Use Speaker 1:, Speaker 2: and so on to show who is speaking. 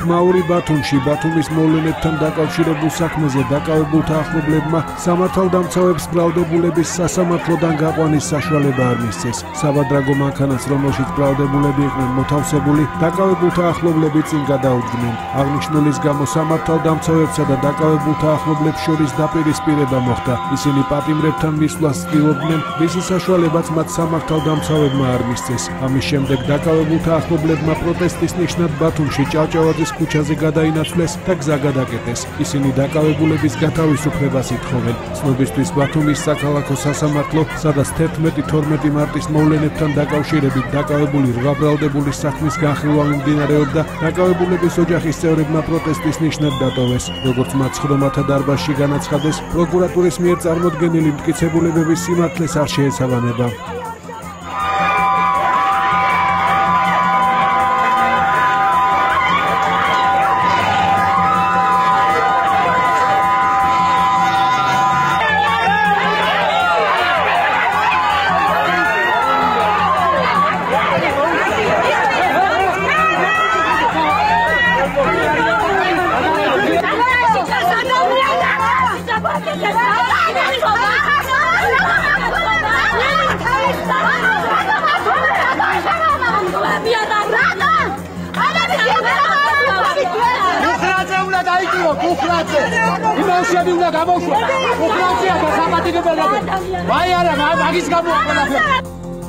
Speaker 1: ხმაური ბათუმში ბათუმის მოვლენებთან დაკავშირებულ საქმეზე დაკავებულთა ახლობლებმა სამართალდამცავებს ბრალდებულების სასამართლოდან გაყვანის საშუალება არ მისცეს. საბადრაგო მანქანას, რომელშიც ბრალდებულები იყვნენ მოთავსებული, დაკავებულთა ახლობლები წინ გადაუდგნენ. აღნიშნულის გამო სამართალდამცავებსა და დაკავებულთა ახლობლებს შორის დაპირისპირება მოხდა. ისინი პატიმრებთან მისვლას ცდილობდნენ, რის საშუალებაც მათ სამართალდამცავებმა არ მისცეს. ამის შემდეგ დაკავებულთა ახლობლებმა პროტესტის ნიშნად ბათუმში ჭავჭავაძის ქუჩაზე გადაინაცვლეს და გზა გადაკეტეს. ისინი დაკავებულების გათავისუფლებას ითხოვენ. ცნობისთვის ბათუმის საქალაქო სასამართლო, სადაც 11-12 მარტის მოვლენებთან დაკავშირებით დაკავებული 8 ბრალდებულის საქმის განხილვა მიმდინარეობდა, დაკავებულების ოჯახის წევრებმა პროტესტის ნიშნად დატოვეს. როგორც მათ სხდომათა დარბაზში განაცხადეს, პროკურატურის მიერ წარმოდგენილი მტკიცებულებების სიმართლეს არ შეესაბამება.
Speaker 2: იმავშები უნდა გამოშვა. უხრაცია და საპატიმრებელები. ვაი არა, მაგის გამოყოლა.